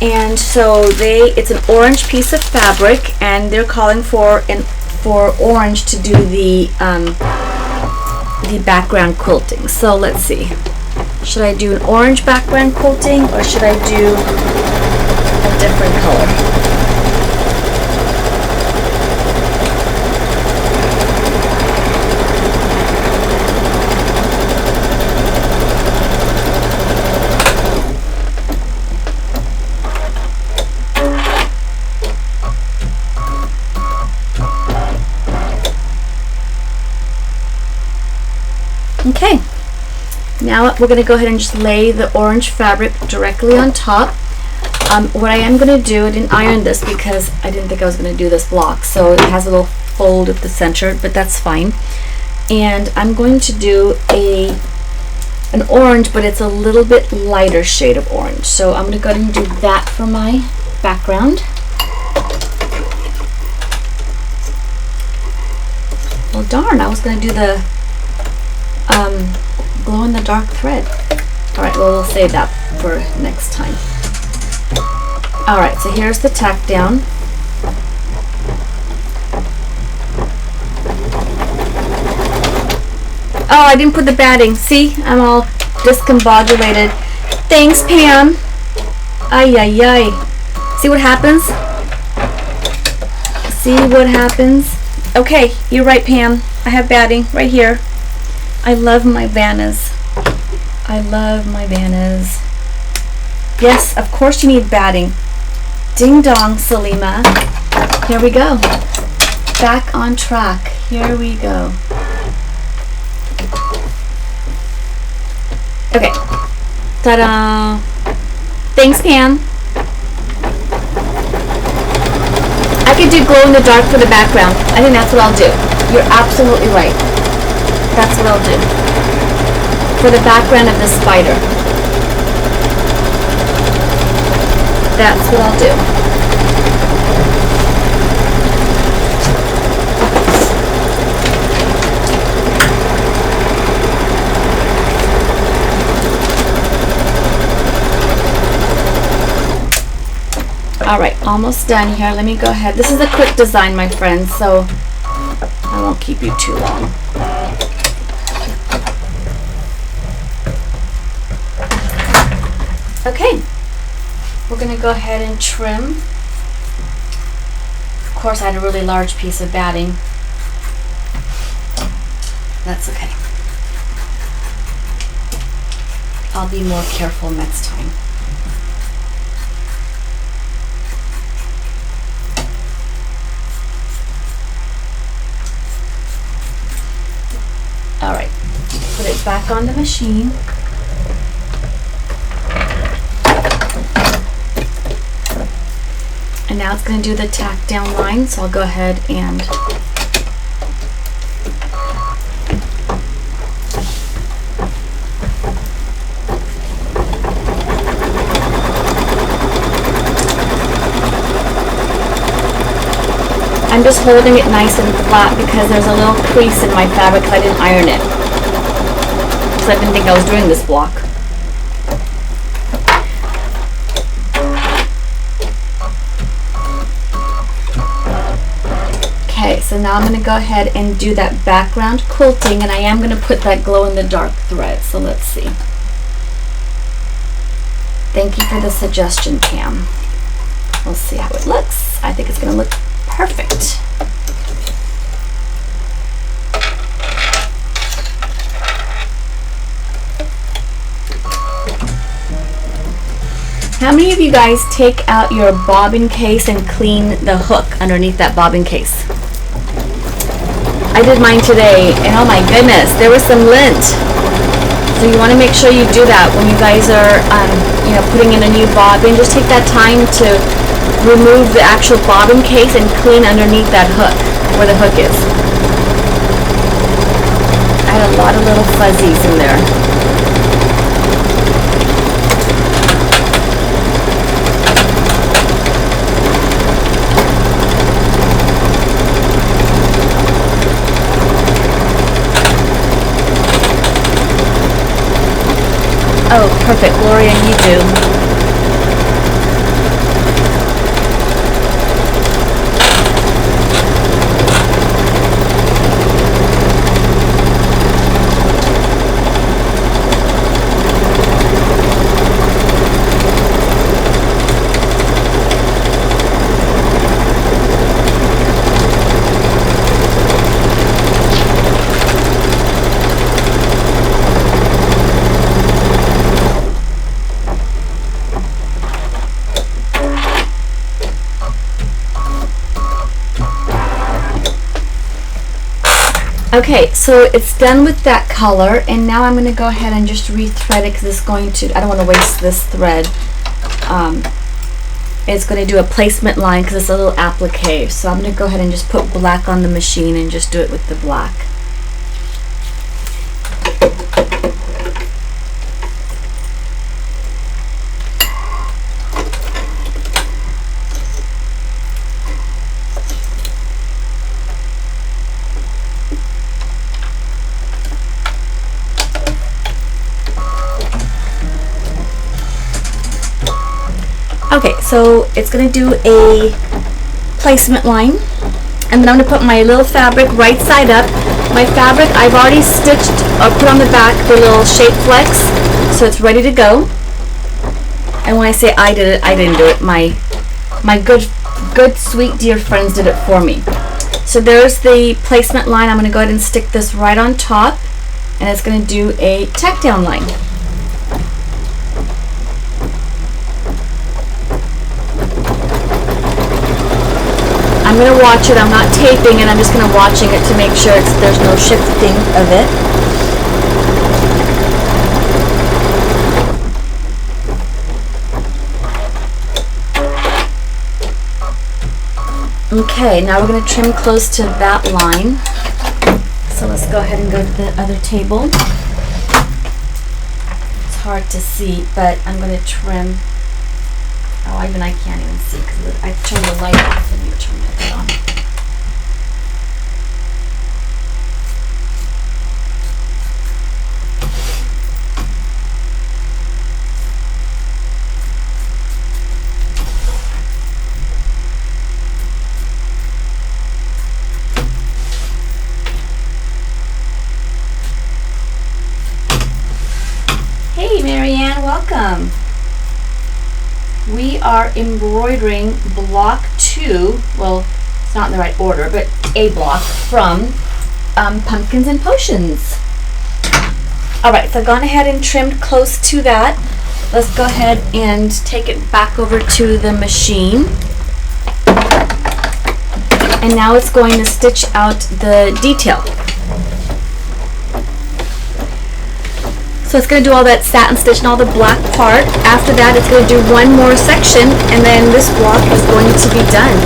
And so it's an orange piece of fabric, and they're calling for orange to do the background quilting. So let's see. Should I do an orange background quilting, or should I do a different color? Okay, now we're going to go ahead and just lay the orange fabric directly on top. What I am going to do, I didn't iron this because I didn't think I was going to do this block, so it has a little fold at the center, but that's fine. And I'm going to do an orange, but it's a little bit lighter shade of orange. So I'm going to go ahead and do that for my background. Well, darn, I was going to do the glow in the dark thread. Alright, well, we'll save that for next time. Alright, so here's the tack down. Oh, I didn't put the batting. See, I'm all discombobulated. Thanks, Pam. Ay, ay, ay. See what happens? See what happens? Okay, you're right, Pam. I have batting right here. I love my Vannas. I love my Vannas. Yes, of course you need batting. Ding dong, Salima. Here we go. Back on track. Here we go. Okay. Ta-da! Thanks, Pam. I could do glow in the dark for the background. I think that's what I'll do. You're absolutely right. That's what I'll do. For the background of the spider. That's what I'll do. Alright, almost done here. Let me go ahead. This is a quick design, my friends, so I won't keep you too long. Okay, we're going to go ahead and trim. Of course, I had a really large piece of batting. That's okay. I'll be more careful next time. All right, put it back on the machine. And now it's going to do the tack down line, so I'll go ahead and I'm just holding it nice and flat because there's a little crease in my fabric because I didn't iron it. Because I didn't think I was doing this block. Okay, so now I'm going to go ahead and do that background quilting, and I am going to put that glow-in-the-dark thread. So let's see. Thank you for the suggestion, Pam. We'll see how it looks. I think it's going to look perfect. How many of you guys take out your bobbin case and clean the hook underneath that bobbin case? I did mine today, and oh my goodness, there was some lint. So you want to make sure you do that when you guys are, putting in a new bobbin. Just take that time to remove the actual bobbin case and clean underneath that hook, where the hook is. I had a lot of little fuzzies in there. Oh, perfect, Gloria, you do. Okay, so it's done with that color, and now I'm going to go ahead and just rethread it because it's going to, I don't want to waste this thread. It's going to do a placement line because it's a little applique. So I'm going to go ahead and just put black on the machine and just do it with the black. Okay, so it's going to do a placement line, and then I'm going to put my little fabric right side up. My fabric, I've already stitched or put on the back the little shape flex, so it's ready to go. And when I say I did it, I didn't do it. My good sweet dear friends did it for me. So there's the placement line. I'm going to go ahead and stick this right on top, and it's going to do a tack down line. I'm going to watch it. I'm not taping, and I'm just going to watching it to make sure there's no shifting of it. Okay, now we're going to trim close to that line. So let's go ahead and go to the other table. It's hard to see, but I'm going to trim. Oh, even I can't even see because I turned the light off and you turned it on. Hey, Marianne, welcome. we are embroidering block 2, well, it's not in the right order, but a block from Pumpkins and Potions. Alright, so I've gone ahead and trimmed close to that. Let's go ahead and take it back over to the machine. And now it's going to stitch out the detail. So it's going to do all that satin stitch and all the black part. After that, it's going to do one more section, and then this block is going to be done.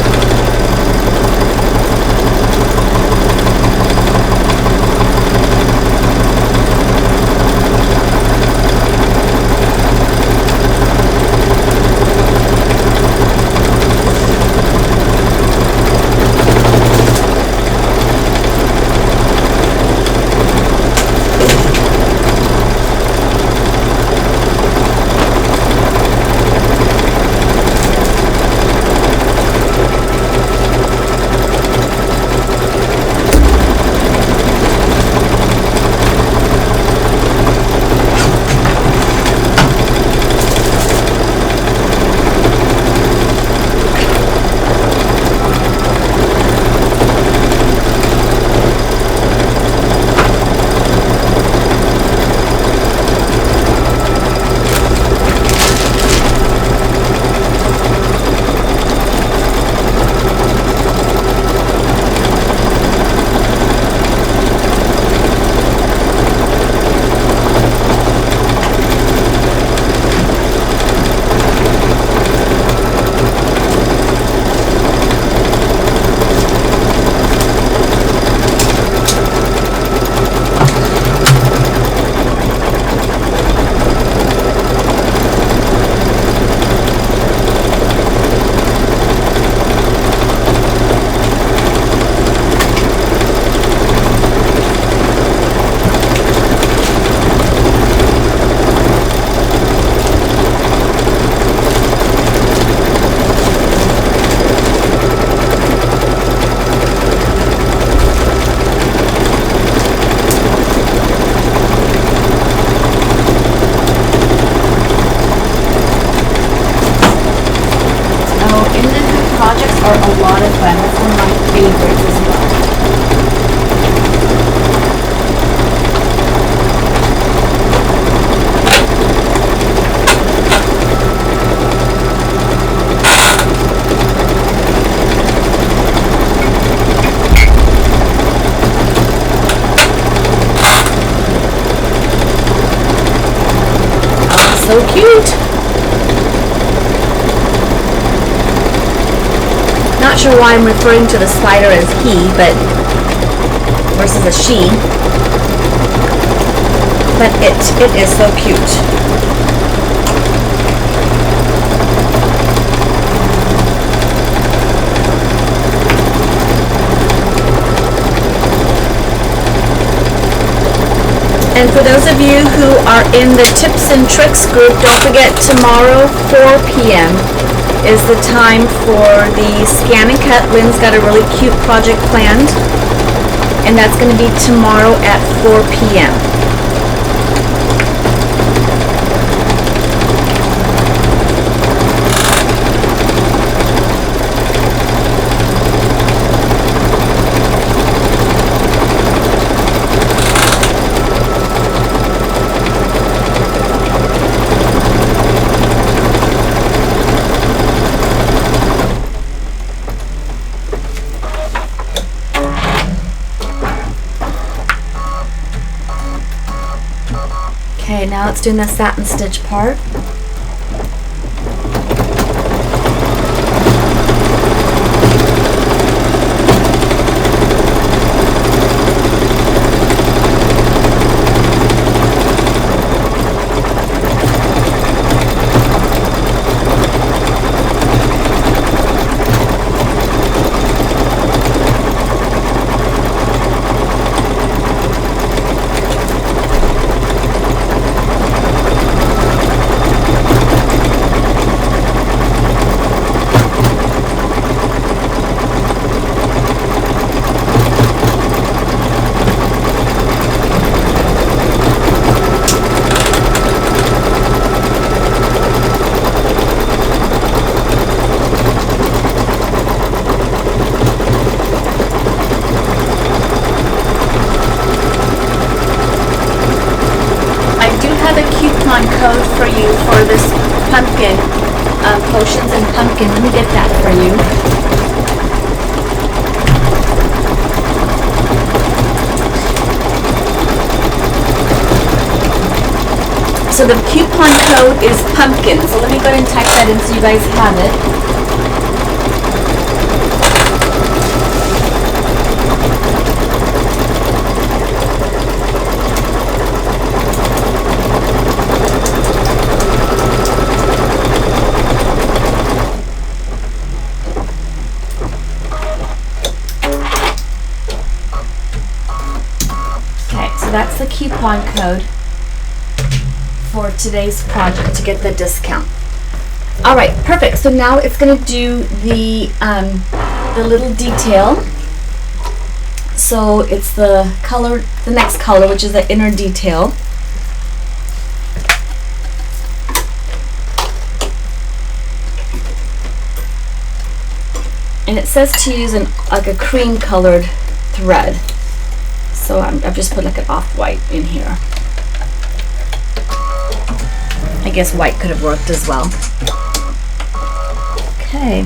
Are a lot of fun. That's one of my favorites as well. Oh, so cute. Not sure why I'm referring to the spider as he, but versus a she. But it is so cute. And for those of you who are in the tips and tricks group, don't forget tomorrow 4 p.m. is the time for the scan and cut. Lynn's got a really cute project planned, and that's going to be tomorrow at 4 p.m. Okay, now it's doing the satin stitch part. potions and pumpkin. Let me get that for you. So the coupon code is pumpkin. So let me go ahead and type that in so you guys have it. That's the coupon code for today's project to get the discount. All right, perfect. So now it's going to do the little detail. So it's the color, the next color, which is the inner detail. And it says to use like a cream colored thread. So I've just put like an off-white in here. I guess white could have worked as well. Okay.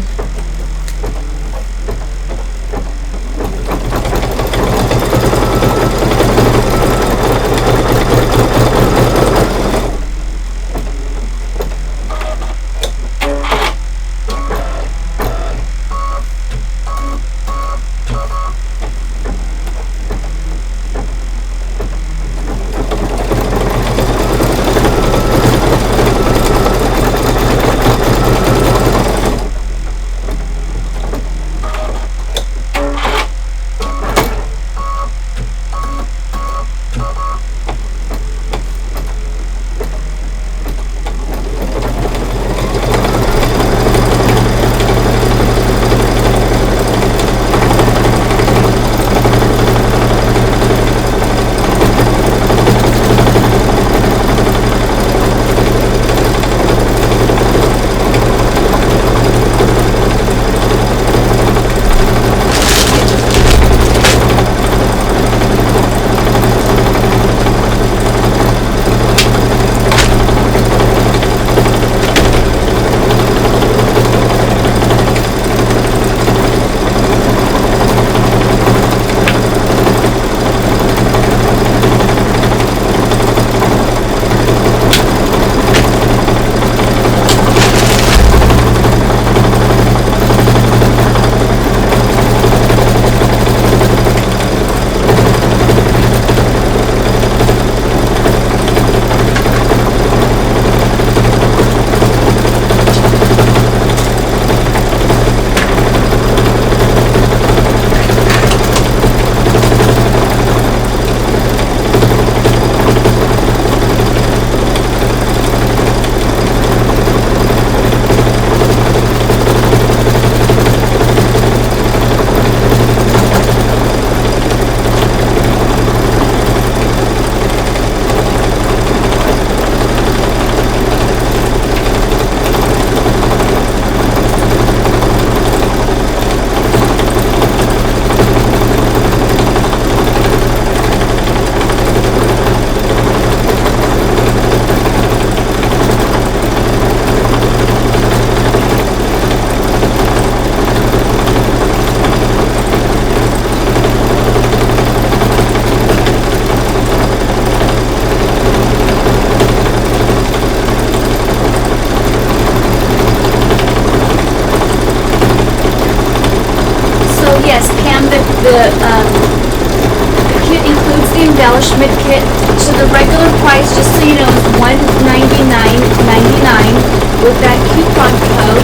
The kit includes the embellishment kit. So the regular price, just so you know, is $199.99. With that coupon code,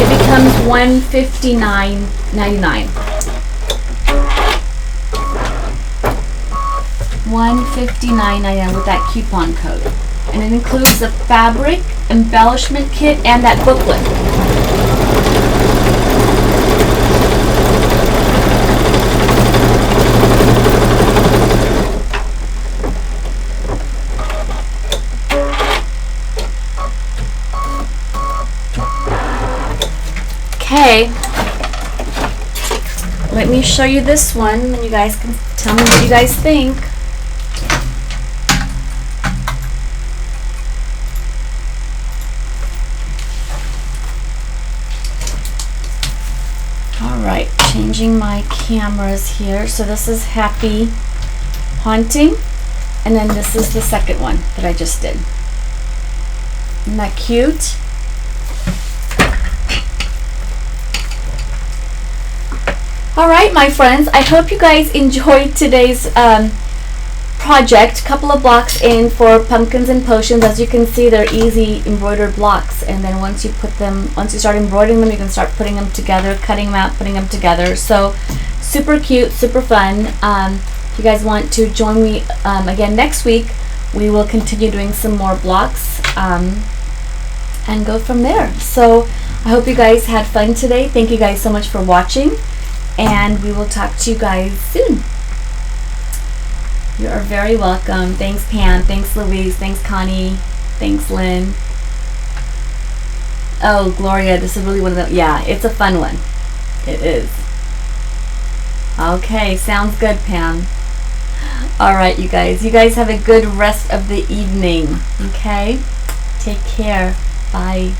it becomes $159.99. $159.99 with that coupon code. And it includes the fabric embellishment kit and that booklet. Okay, let me show you this one and you guys can tell me what you guys think. changing my cameras here. So this is Happy Haunting, and then this is the second one that I just did. Isn't that cute? All right, my friends, I hope you guys enjoyed today's project. Couple of blocks in for pumpkins and potions. As you can see, they're easy embroidered blocks, and then once you start embroidering them, you can start putting them together, cutting them out, putting them together. So super cute, super fun. If you guys want to join me again next week, we will continue doing some more blocks and go from there. So I hope you guys had fun today. Thank you guys so much for watching, and we will talk to you guys soon. You are very welcome. Thanks, Pam. Thanks, Louise. Thanks, Connie. Thanks, Lynn. Oh, Gloria, this is really one of the... Yeah, it's a fun one. It is. Okay, sounds good, Pam. All right, you guys. You guys have a good rest of the evening. Okay? Take care. Bye.